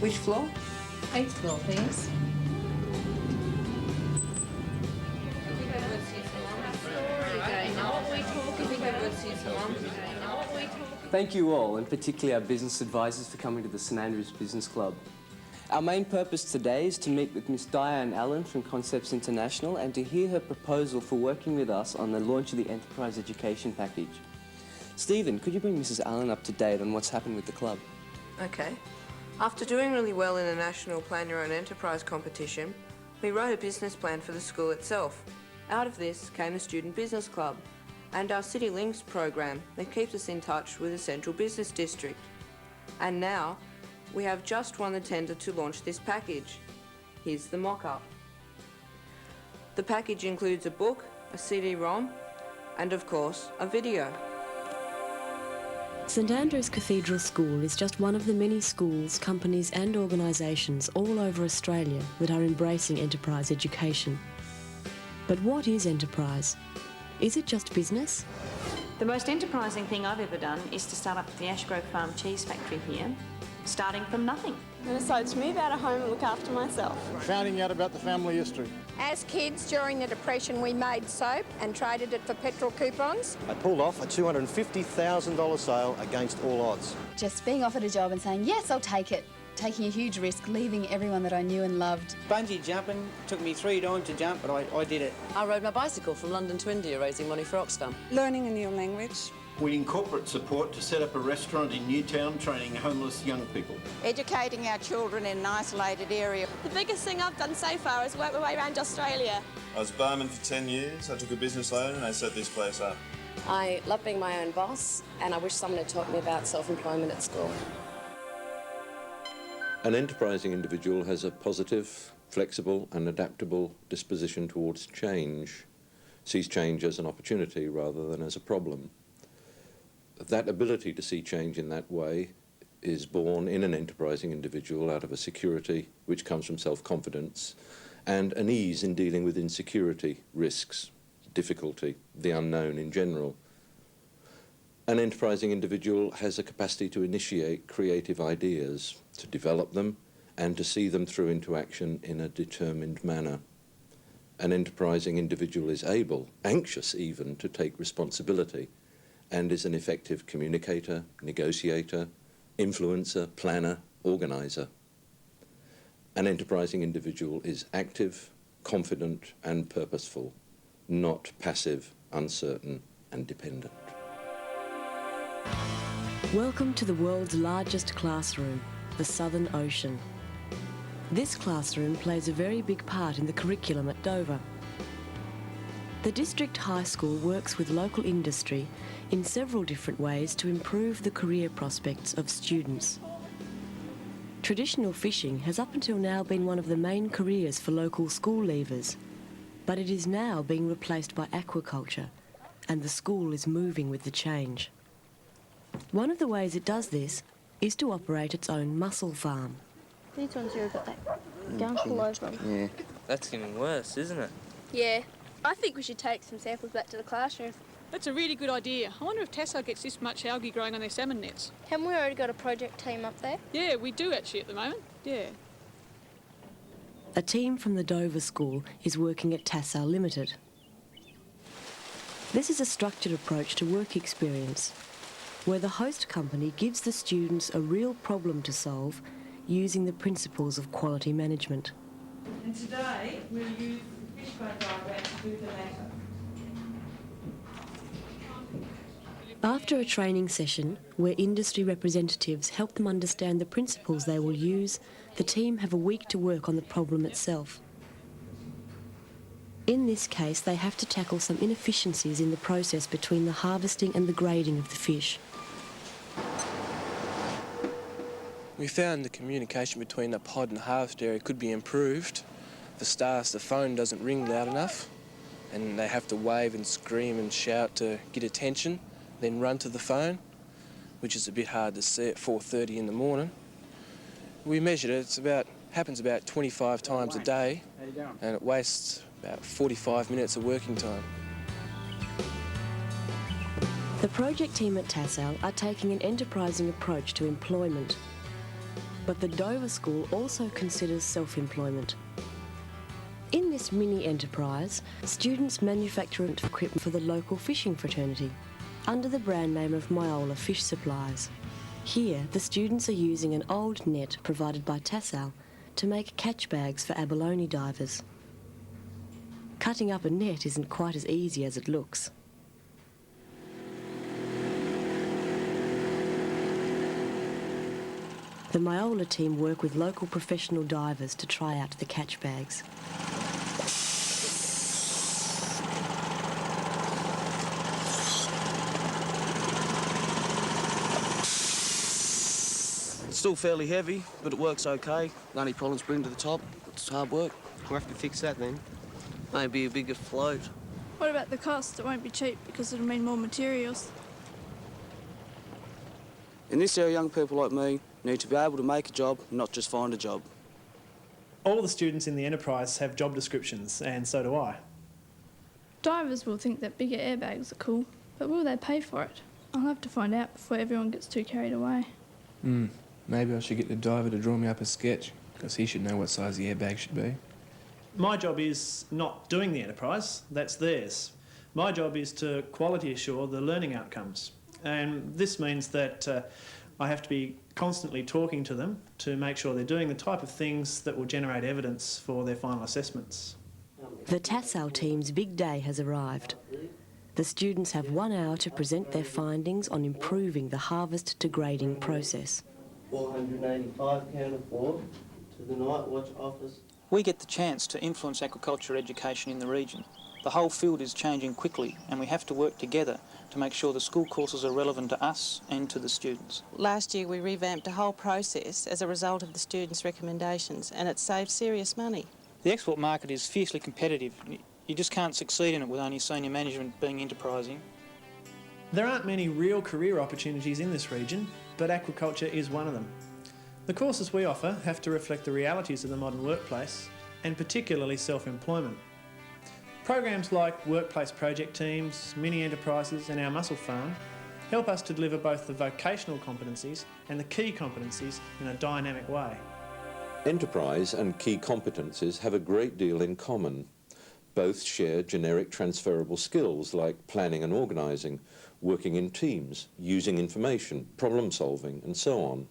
Which floor? 8th floor, please. Thank you all, and particularly our business advisors, for coming to the St Andrews Business Club. Our main purpose today is to meet with Miss Diane Allen from Concepts International and to hear her proposal for working with us on the launch of the Enterprise Education Package. Stephen, could you bring Mrs Allen up to date on what's happened with the club? Okay. After doing really well in a national Plan Your Own Enterprise competition, we wrote a business plan for the school itself. Out of this came the Student Business Club and our City Links program that keeps us in touch with the Central Business District. And now, we have just won the tender to launch this package. Here's the mock-up. The package includes a book, a CD-ROM, and of course, a video. St Andrews Cathedral School is just one of the many schools, companies and organisations all over Australia that are embracing enterprise education. But what is enterprise? Is it just business? The most enterprising thing I've ever done is to start up the Ashgrove Farm cheese factory here, starting from nothing. I decided to move out of home and look after myself. Finding out about the family history. As kids during the Depression, we made soap and traded it for petrol coupons. I pulled off a $250,000 sale against all odds. Just being offered a job and saying, yes, I'll take it. Taking a huge risk, leaving everyone that I knew and loved. Bungee jumping, took me 3 times to jump, but I did it. I rode my bicycle from London to India raising money for Oxfam. Learning a new language. Winning corporate support to set up a restaurant in Newtown training homeless young people. Educating our children in an isolated area. The biggest thing I've done so far is work my way around Australia. I was barman for 10 years. I took a business loan and I set this place up. I love being my own boss, and I wish someone had taught me about self-employment at school. An enterprising individual has a positive, flexible and adaptable disposition towards change, sees change as an opportunity rather than as a problem. That ability to see change in that way is born in an enterprising individual out of a security which comes from self-confidence and an ease in dealing with insecurity, risks, difficulty, the unknown in general. An enterprising individual has a capacity to initiate creative ideas, to develop them, and to see them through into action in a determined manner. An enterprising individual is able, anxious even, to take responsibility, and is an effective communicator, negotiator, influencer, planner, organiser. An enterprising individual is active, confident and purposeful, not passive, uncertain and dependent. Welcome to the world's largest classroom, the Southern Ocean. This classroom plays a very big part in the curriculum at Dover. The District High School works with local industry in several different ways to improve the career prospects of students. Traditional fishing has up until now been one of the main careers for local school leavers, but it is now being replaced by aquaculture, and the school is moving with the change. One of the ways it does this is to operate its own mussel farm. These ones here have got that gunk all over them. Yeah. That's getting worse, isn't it? Yeah. I think we should take some samples back to the classroom. That's a really good idea. I wonder if Tasso gets this much algae growing on their salmon nets. Haven't we already got a project team up there? Yeah, we do actually at the moment. Yeah. A team from the Dover School is working at Tasso Limited. This is a structured approach to work experience, where the host company gives the students a real problem to solve using the principles of quality management. And today we'll use the fishbone diagram to do the latter. After a training session where industry representatives help them understand the principles they will use, the team have a week to work on the problem itself. In this case, they have to tackle some inefficiencies in the process between the harvesting and the grading of the fish. We found the communication between the pod and the harvest area could be improved. For starters, the phone doesn't ring loud enough, and they have to wave and scream and shout to get attention, then run to the phone, which is a bit hard to see at 4:30 in the morning. We measured it, happens about 25 times a day, and it wastes about 45 minutes of working time. The project team at Tassal are taking an enterprising approach to employment. But the Dover School also considers self-employment. In this mini enterprise, students manufacture equipment for the local fishing fraternity under the brand name of Myola Fish Supplies. Here, the students are using an old net provided by Tassal to make catch bags for abalone divers. Cutting up a net isn't quite as easy as it looks. The Myola team work with local professional divers to try out the catch bags. It's still fairly heavy, but it works okay. The only problems bring to the top. It's hard work. We'll have to fix that then. Maybe a bigger float. What about the cost? It won't be cheap because it'll mean more materials. In this area, young people like me need to be able to make a job, not just find a job. All the students in the enterprise have job descriptions, and so do I. Divers will think that bigger airbags are cool, but will they pay for it? I'll have to find out before everyone gets too carried away. Maybe I should get the diver to draw me up a sketch, because he should know what size the airbag should be. My job is not doing the enterprise, that's theirs. My job is to quality assure the learning outcomes. And this means that I have to be constantly talking to them to make sure they're doing the type of things that will generate evidence for their final assessments. The Tassal team's big day has arrived. The students have 1 hour to present their findings on improving the harvest to grading process. 485 counted for to the Night Watch office. We get the chance to influence aquaculture education in the region. The whole field is changing quickly and we have to work together to make sure the school courses are relevant to us and to the students. Last year we revamped the whole process as a result of the students' recommendations and it saved serious money. The export market is fiercely competitive. You just can't succeed in it with only senior management being enterprising. There aren't many real career opportunities in this region, but aquaculture is one of them. The courses we offer have to reflect the realities of the modern workplace, and particularly self-employment. Programs like workplace project teams, mini enterprises and our mussel farm help us to deliver both the vocational competencies and the key competencies in a dynamic way. Enterprise and key competencies have a great deal in common. Both share generic transferable skills like planning and organising, working in teams, using information, problem solving and so on.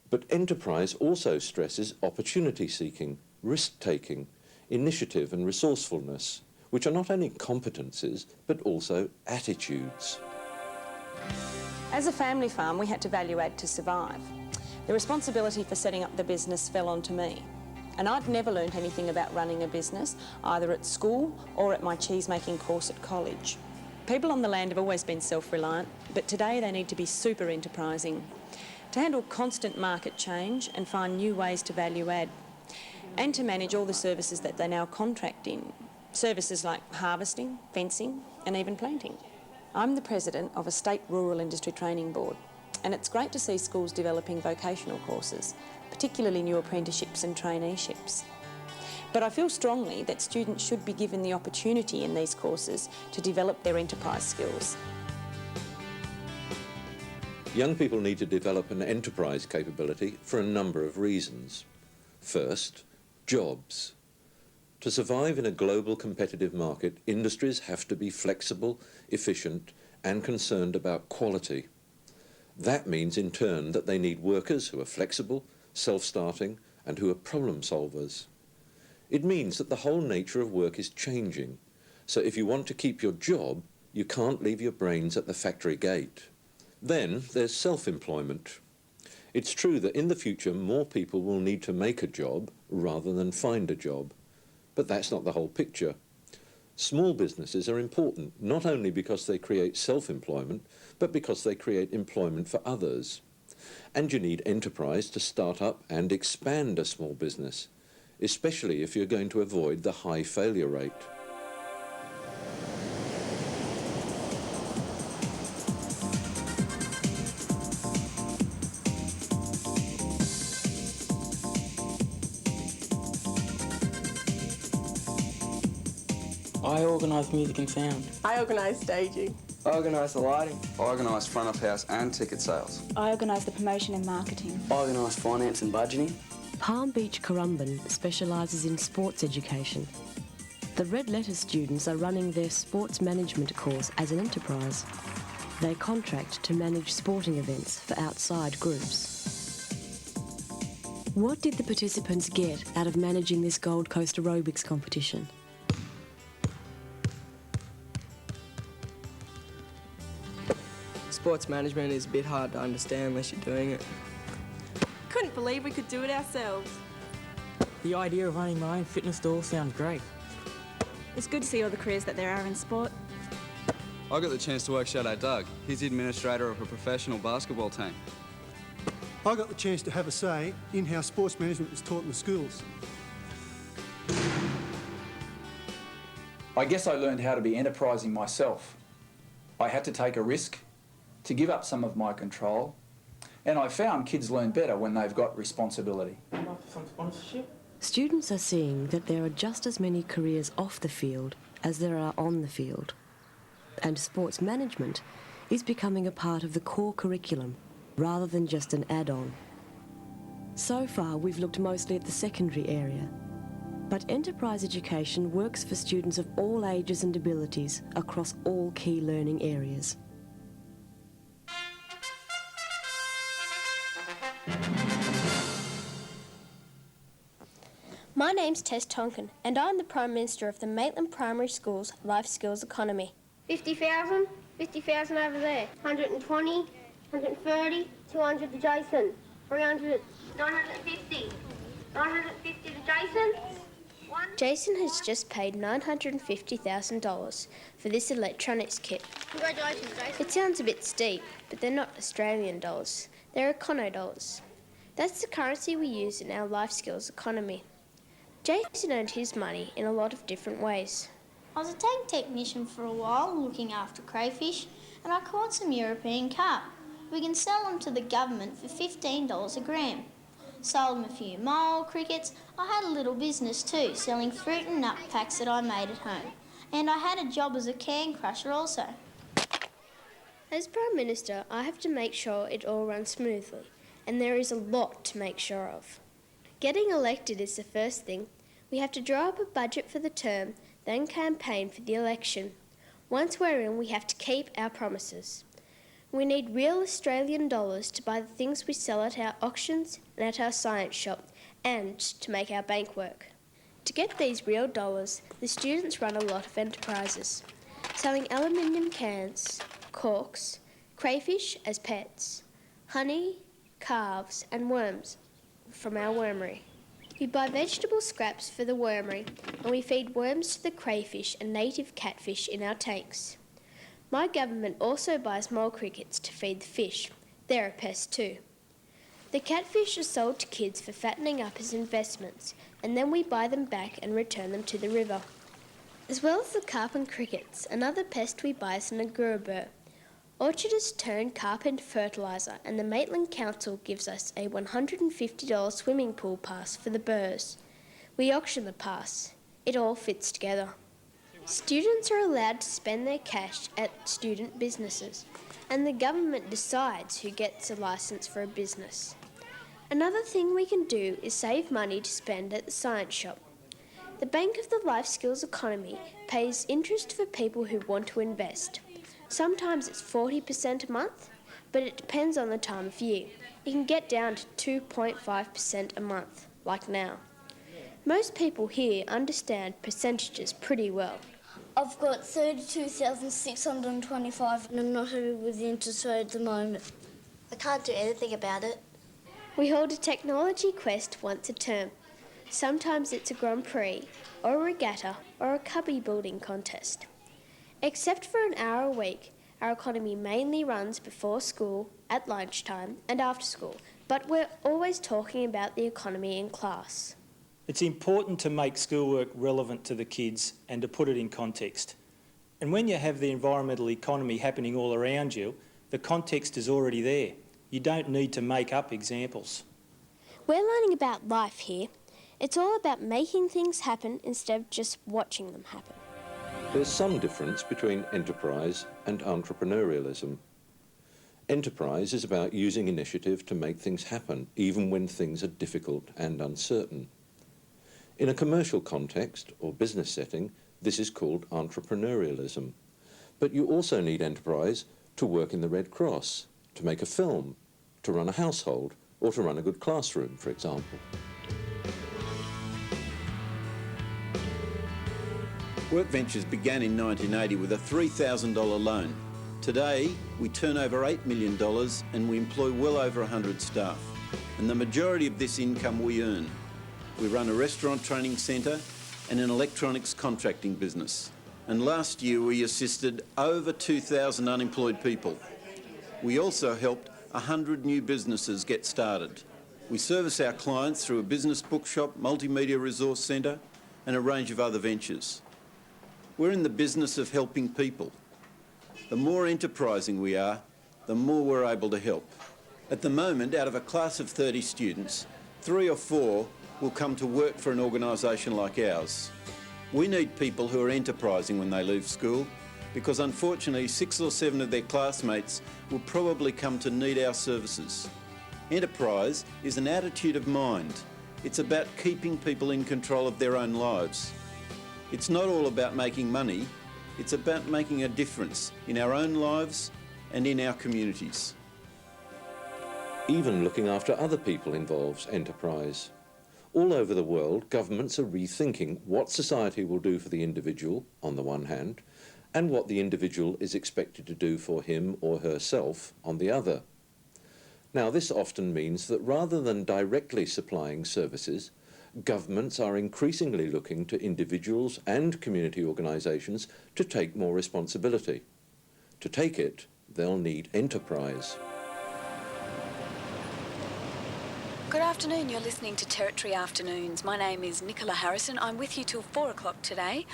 But enterprise also stresses opportunity seeking, risk taking, initiative and resourcefulness, which are not only competencies but also attitudes. As a family farm, we had to value add to survive. The responsibility for setting up the business fell onto me. And I'd never learned anything about running a business, either at school or at my cheese-making course at college. People on the land have always been self-reliant, but today they need to be super enterprising, to handle constant market change and find new ways to value add, and to manage all the services that they now contract in, services like harvesting, fencing and even planting. I'm the president of a state rural industry training board, and it's great to see schools developing vocational courses, particularly new apprenticeships and traineeships. But I feel strongly that students should be given the opportunity in these courses to develop their enterprise skills. Young people need to develop an enterprise capability for a number of reasons. First, jobs. To survive in a global competitive market, industries have to be flexible, efficient, and concerned about quality. That means, in turn, that they need workers who are flexible, self-starting, and who are problem solvers. It means that the whole nature of work is changing. So if you want to keep your job, you can't leave your brains at the factory gate. Then there's self-employment. It's true that in the future more people will need to make a job rather than find a job. But that's not the whole picture. Small businesses are important, not only because they create self-employment, but because they create employment for others. And you need enterprise to start up and expand a small business, especially if you're going to avoid the high failure rate. I organise music and sound. I organise staging. I organise the lighting. I organise front of house and ticket sales. I organise the promotion and marketing. I organise finance and budgeting. Palm Beach Currumbin specialises in sports education. The Red Letter students are running their sports management course as an enterprise. They contract to manage sporting events for outside groups. What did the participants get out of managing this Gold Coast aerobics competition? Sports management is a bit hard to understand unless you're doing it. Couldn't believe we could do it ourselves. The idea of running my own fitness store sounds great. It's good to see all the careers that there are in sport. I got the chance to work Shadow Doug. He's the administrator of a professional basketball team. I got the chance to have a say in how sports management is taught in the schools. I guess I learned how to be enterprising myself. I had to take a risk, to give up some of my control, and I found kids learn better when they've got responsibility. Students are seeing that there are just as many careers off the field as there are on the field. And sports management is becoming a part of the core curriculum rather than just an add-on. So far, we've looked mostly at the secondary area, but enterprise education works for students of all ages and abilities across all key learning areas. My name's Tess Tonkin, and I'm the Prime Minister of the Maitland Primary School's Life Skills Economy. 50,000, 50,000 over there. 120, 130, 200 to Jason. 300, 950. 950 to Jason. Jason has just paid $950,000 for this electronics kit. Congratulations, Jason. It sounds a bit steep, but they're not Australian dollars. They're Econo dollars. That's the currency we use in our life skills economy. Jason earned his money in a lot of different ways. I was a tank technician for a while, looking after crayfish, and I caught some European carp. We can sell them to the government for $15 a gram. Sold them a few mole crickets. I had a little business too, selling fruit and nut packs that I made at home. And I had a job as a can crusher also. As Prime Minister, I have to make sure it all runs smoothly, and there is a lot to make sure of. Getting elected is the first thing. We have to draw up a budget for the term, then campaign for the election. Once we're in, we have to keep our promises. We need real Australian dollars to buy the things we sell at our auctions and at our science shop, and to make our bank work. To get these real dollars, the students run a lot of enterprises, selling aluminium cans, corks, crayfish as pets, honey, calves and worms from our wormery. We buy vegetable scraps for the wormery, and we feed worms to the crayfish and native catfish in our tanks. My government also buys mole crickets to feed the fish. They're a pest too. The catfish are sold to kids for fattening up as investments, and then we buy them back and return them to the river. As well as the carp and crickets, another pest we buy is an agurabur. Orchardists turn carp into fertiliser, and the Maitland Council gives us a $150 swimming pool pass for the burrs. We auction the pass. It all fits together. Students are allowed to spend their cash at student businesses, and the government decides who gets a licence for a business. Another thing we can do is save money to spend at the science shop. The Bank of the Life Skills Economy pays interest for people who want to invest. Sometimes it's 40% a month, but it depends on the time of year. It can get down to 2.5% a month, like now. Most people here understand percentages pretty well. I've got 32,625 and I'm not happy with the interest rate at the moment. I can't do anything about it. We hold a technology quest once a term. Sometimes it's a Grand Prix, or a regatta, or a cubby building contest. Except for an hour a week, our economy mainly runs before school, at lunchtime and after school, but we're always talking about the economy in class. It's important to make schoolwork relevant to the kids and to put it in context. And when you have the environmental economy happening all around you, the context is already there. You don't need to make up examples. We're learning about life here. It's all about making things happen instead of just watching them happen. There's some difference between enterprise and entrepreneurialism. Enterprise is about using initiative to make things happen, even when things are difficult and uncertain. In a commercial context or business setting, this is called entrepreneurialism. But you also need enterprise to work in the Red Cross, to make a film, to run a household, or to run a good classroom, for example. Work Ventures began in 1980 with a $3,000 loan. Today, we turn over $8 million and we employ well over 100 staff. And the majority of this income we earn. We run a restaurant training centre and an electronics contracting business. And last year we assisted over 2,000 unemployed people. We also helped 100 new businesses get started. We service our clients through a business bookshop, multimedia resource centre and a range of other ventures. We're in the business of helping people. The more enterprising we are, the more we're able to help. At the moment, out of a class of 30 students, 3 or 4 will come to work for an organisation like ours. We need people who are enterprising when they leave school, because unfortunately 6 or 7 of their classmates will probably come to need our services. Enterprise is an attitude of mind. It's about keeping people in control of their own lives. It's not all about making money, it's about making a difference in our own lives and in our communities. Even looking after other people involves enterprise. All over the world, governments are rethinking what society will do for the individual, on the one hand, and what the individual is expected to do for him or herself, on the other. Now, this often means that rather than directly supplying services, governments are increasingly looking to individuals and community organisations to take more responsibility. To take it, they'll need enterprise. Good afternoon, you're listening to Territory Afternoons. My name is Nicola Harrison. I'm with you till 4 o'clock today.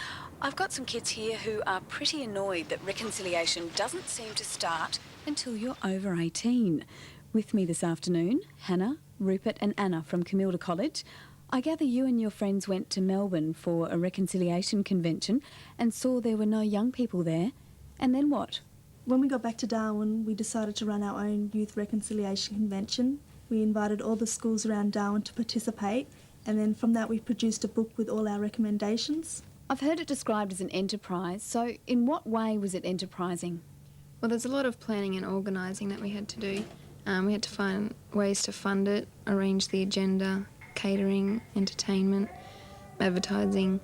I've got some kids here who are pretty annoyed that reconciliation doesn't seem to start until you're over 18. With me this afternoon, Hannah, Rupert and Anna from Camilda College. I gather you and your friends went to Melbourne for a reconciliation convention and saw there were no young people there. And then what? When we got back to Darwin, we decided to run our own youth reconciliation convention. We invited all the schools around Darwin to participate, and then from that we produced a book with all our recommendations. I've heard it described as an enterprise, so in what way was it enterprising? Well, there's a lot of planning and organising that we had to do. We had to find ways to fund it, arrange the agenda, catering, entertainment, advertising.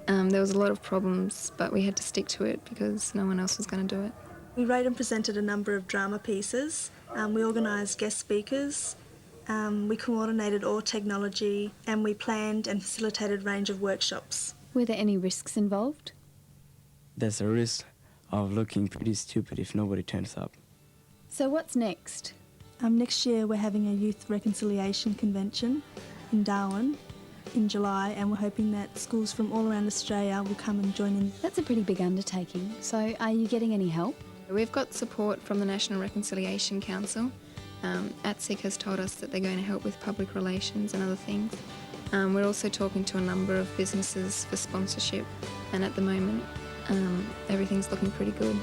There was a lot of problems, but we had to stick to it because no one else was going to do it. We wrote and presented a number of drama pieces. We organised guest speakers. We coordinated all technology, and we planned and facilitated a range of workshops. Were there any risks involved? There's a risk of looking pretty stupid if nobody turns up. So what's next? Next year we're having a youth reconciliation convention in Darwin in July, and we're hoping that schools from all around Australia will come and join in. That's a pretty big undertaking. So are you getting any help? We've got support from the National Reconciliation Council. ATSIC has told us that they're going to help with public relations and other things. We're also talking to a number of businesses for sponsorship, and at the moment everything's looking pretty good.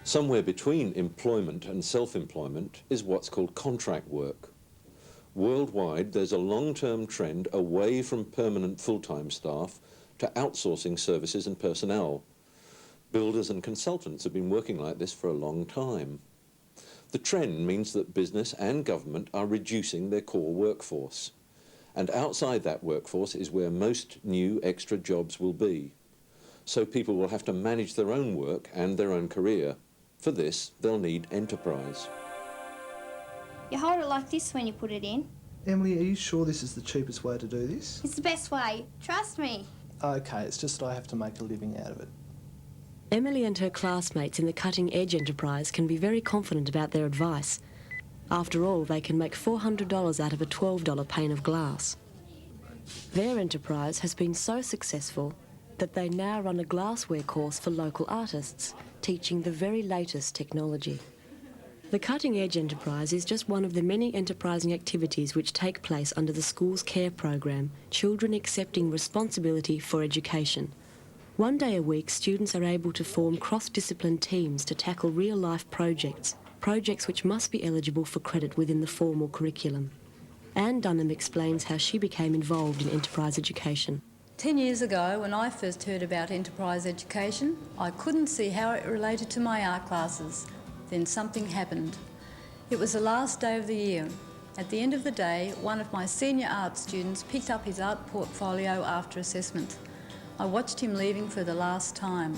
Somewhere between employment and self-employment is what's called contract work. Worldwide, there's a long-term trend away from permanent full-time staff to outsourcing services and personnel. Builders and consultants have been working like this for a long time. The trend means that business and government are reducing their core workforce. And outside that workforce is where most new extra jobs will be. So people will have to manage their own work and their own career. For this, they'll need enterprise. You hold it like this when you put it in. Emily, are you sure this is the cheapest way to do this? It's the best way. Trust me. Okay, it's just that I have to make a living out of it. Emily and her classmates in the cutting-edge enterprise can be very confident about their advice. After all, they can make $400 out of a $12 pane of glass. Their enterprise has been so successful that they now run a glassware course for local artists, teaching the very latest technology. The Cutting Edge Enterprise is just one of the many enterprising activities which take place under the school's care program, Children Accepting Responsibility for Education. One day a week, students are able to form cross-discipline teams to tackle real-life projects which must be eligible for credit within the formal curriculum. Anne Dunham explains how she became involved in enterprise education. 10 years ago, when I first heard about enterprise education, I couldn't see how it related to my art classes. Then something happened. It was the last day of the year. At the end of the day, one of my senior art students picked up his art portfolio after assessment. I watched him leaving for the last time.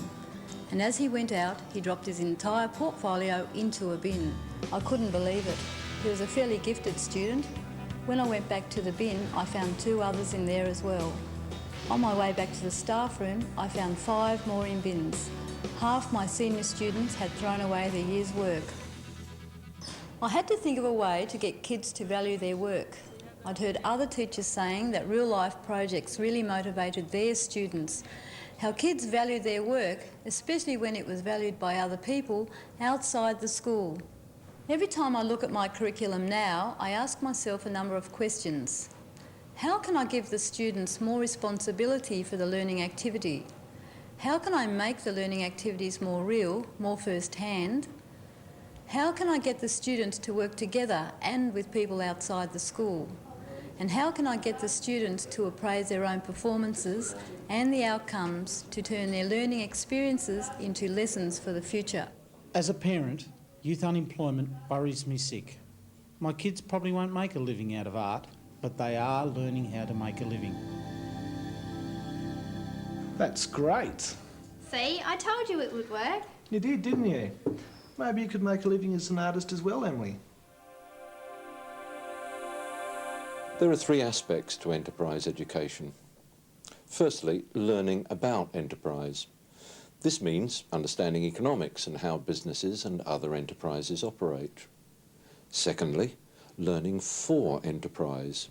And as he went out, he dropped his entire portfolio into a bin. I couldn't believe it. He was a fairly gifted student. When I went back to the bin, I found 2 others in there as well. On my way back to the staff room, I found 5 more in bins. Half my senior students had thrown away their year's work. I had to think of a way to get kids to value their work. I'd heard other teachers saying that real-life projects really motivated their students, how kids valued their work, especially when it was valued by other people outside the school. Every time I look at my curriculum now, I ask myself a number of questions. How can I give the students more responsibility for the learning activity? How can I make the learning activities more real, more first-hand? How can I get the students to work together and with people outside the school? And how can I get the students to appraise their own performances and the outcomes to turn their learning experiences into lessons for the future? As a parent, youth unemployment worries me sick. My kids probably won't make a living out of art, but they are learning how to make a living. That's great. See, I told you it would work. You did, didn't you? Maybe you could make a living as an artist as well, Emily. There are 3 aspects to enterprise education. Firstly, learning about enterprise. This means understanding economics and how businesses and other enterprises operate. Secondly, learning for enterprise.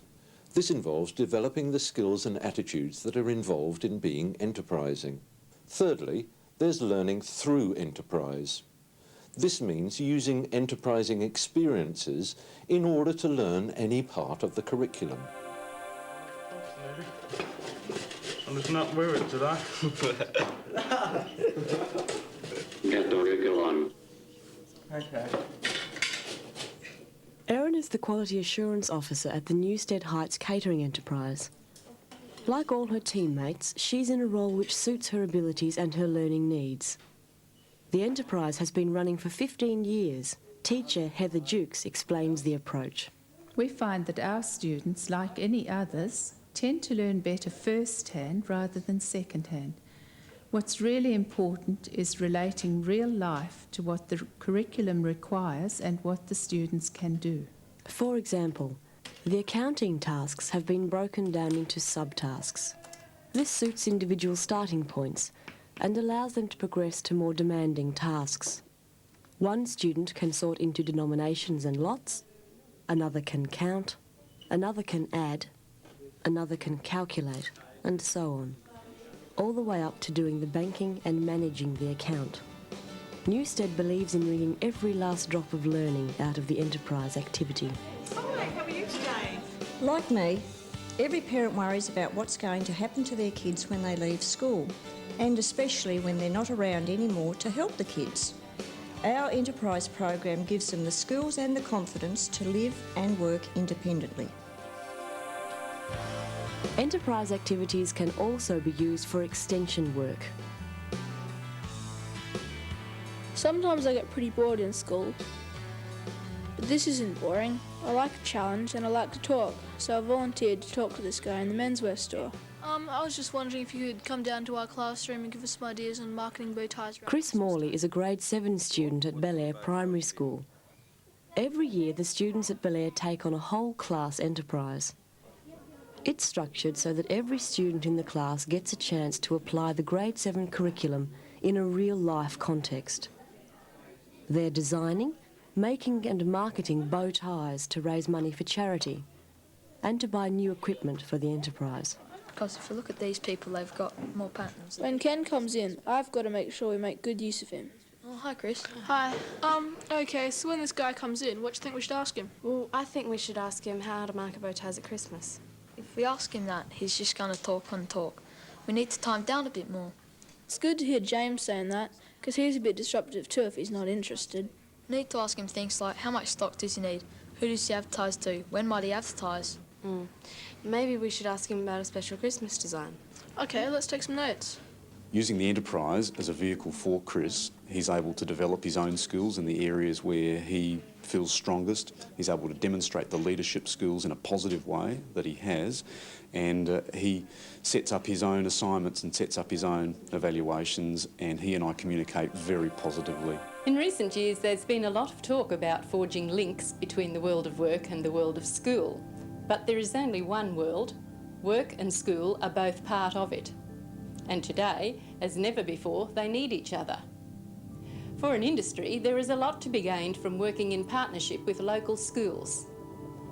This involves developing the skills and attitudes that are involved in being enterprising. Thirdly, there's learning through enterprise. This means using enterprising experiences in order to learn any part of the curriculum. I'm just not wear it today. Get the curriculum. Okay. Erin is the Quality Assurance Officer at the Newstead Heights Catering Enterprise. Like all her teammates, she's in a role which suits her abilities and her learning needs. The enterprise has been running for 15 years. Teacher Heather Jukes explains the approach. We find that our students, like any others, tend to learn better first-hand rather than second-hand. What's really important is relating real life to what the curriculum requires and what the students can do. For example, the accounting tasks have been broken down into subtasks. This suits individual starting points and allows them to progress to more demanding tasks. One student can sort into denominations and lots, another can count, another can add, another can calculate, and so on, all the way up to doing the banking and managing the account. Newstead believes in wringing every last drop of learning out of the enterprise activity. Hi, how are you today? Like me, every parent worries about what's going to happen to their kids when they leave school, and especially when they're not around anymore to help the kids. Our enterprise program gives them the skills and the confidence to live and work independently. Enterprise activities can also be used for extension work. Sometimes I get pretty bored in school, but this isn't boring. I like a challenge and I like to talk, so I volunteered to talk to this guy in the menswear store. I was just wondering if you could come down to our classroom and give us some ideas on marketing bow ties. Chris Morley is a grade 7 student at Bel Air Primary School. Every year the students at Bel Air take on a whole class enterprise. It's structured so that every student in the class gets a chance to apply the grade 7 curriculum in a real-life context. They're designing, making and marketing bow ties to raise money for charity and to buy new equipment for the enterprise. Because if you look at these people, they've got more patterns. When Ken comes in, I've got to make sure we make good use of him. Oh, hi, Chris. Hi. Okay, so when this guy comes in, what do you think we should ask him? Well, I think we should ask him how to mark a bow ties at Christmas. If we ask him that, he's just going to talk and talk. We need to time down a bit more. It's good to hear James saying that, because he's a bit disruptive too if he's not interested. We need to ask him things like how much stock does he need, who does he advertise to, when might he advertise? Maybe we should ask him about a special Christmas design. Okay, let's take some notes. Using the enterprise as a vehicle for Chris, he's able to develop his own skills in the areas where he feels strongest. He's able to demonstrate the leadership skills in a positive way that he has, and he sets up his own assignments and sets up his own evaluations, and he and I communicate very positively. In recent years, there's been a lot of talk about forging links between the world of work and the world of school. But there is only one world. Work and school are both part of it. And today, as never before, they need each other. For an industry, there is a lot to be gained from working in partnership with local schools.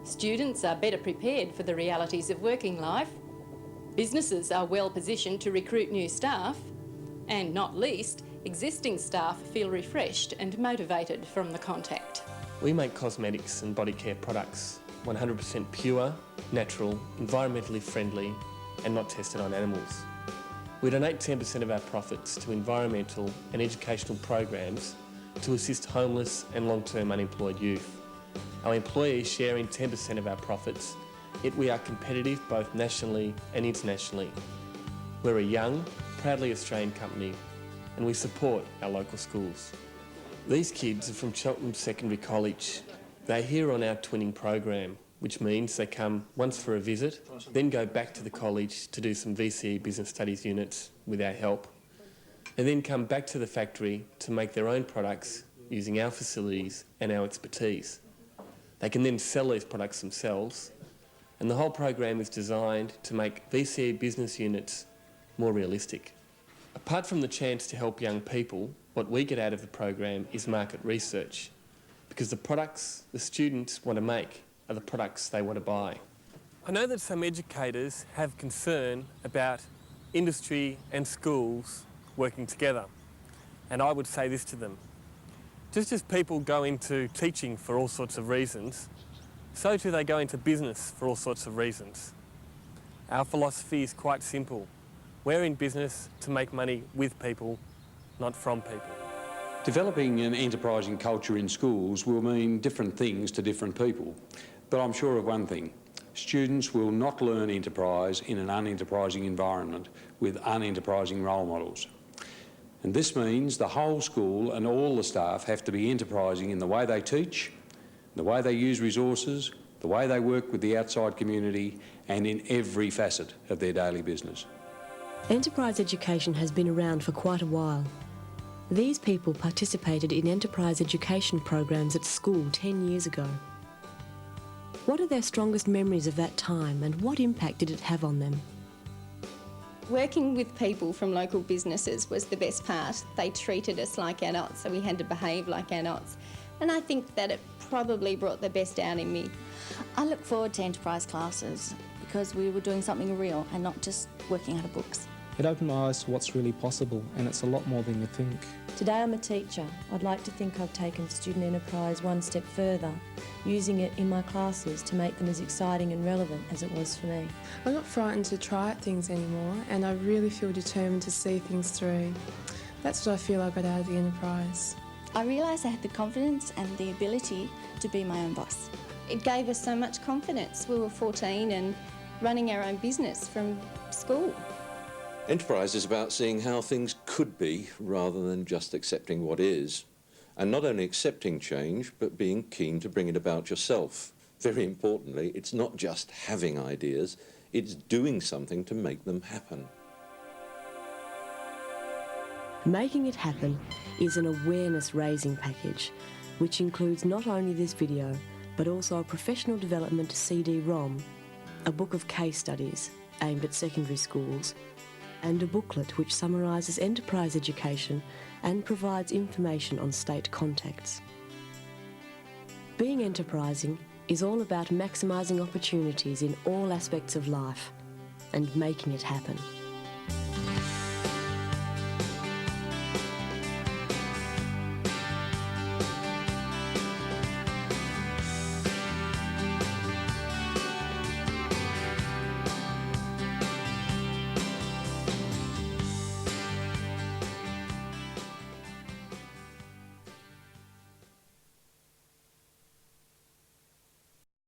Students are better prepared for the realities of working life. Businesses are well positioned to recruit new staff. And not least, existing staff feel refreshed and motivated from the contact. We make cosmetics and body care products 100% pure, natural, environmentally friendly and not tested on animals. We donate 10% of our profits to environmental and educational programs to assist homeless and long-term unemployed youth. Our employees share in 10% of our profits, yet we are competitive both nationally and internationally. We're a young, proudly Australian company and we support our local schools. These kids are from Cheltenham Secondary College. They're here on our twinning program, which means they come once for a visit, then go back to the college to do some VCE Business Studies units with our help, and then come back to the factory to make their own products using our facilities and our expertise. They can then sell these products themselves, and the whole program is designed to make VCE business units more realistic. Apart from the chance to help young people, what we get out of the program is market research, because the products the students want to make are the products they want to buy. I know that some educators have concern about industry and schools working together, and I would say this to them. Just as people go into teaching for all sorts of reasons, so too they go into business for all sorts of reasons. Our philosophy is quite simple. We're in business to make money with people, not from people. Developing an enterprising culture in schools will mean different things to different people, but I'm sure of one thing. Students will not learn enterprise in an unenterprising environment with unenterprising role models. And this means the whole school and all the staff have to be enterprising in the way they teach, the way they use resources, the way they work with the outside community, and in every facet of their daily business. Enterprise education has been around for quite a while. These people participated in enterprise education programs at school 10 years ago. What are their strongest memories of that time and what impact did it have on them? Working with people from local businesses was the best part. They treated us like adults, so we had to behave like adults. And I think that it probably brought the best out in me. I look forward to enterprise classes because we were doing something real and not just working out of books. It opened my eyes to what's really possible, and it's a lot more than you think. Today I'm a teacher. I'd like to think I've taken student enterprise one step further, using it in my classes to make them as exciting and relevant as it was for me. I'm not frightened to try out things anymore, and I really feel determined to see things through. That's what I feel I got out of the enterprise. I realised I had the confidence and the ability to be my own boss. It gave us so much confidence. We were 14 and running our own business from school. Enterprise is about seeing how things could be rather than just accepting what is. And not only accepting change, but being keen to bring it about yourself. Very importantly, it's not just having ideas, it's doing something to make them happen. Making it happen is an awareness-raising package, which includes not only this video, but also a professional development CD-ROM, a book of case studies aimed at secondary schools, and a booklet which summarises enterprise education and provides information on state contacts. Being enterprising is all about maximising opportunities in all aspects of life and making it happen.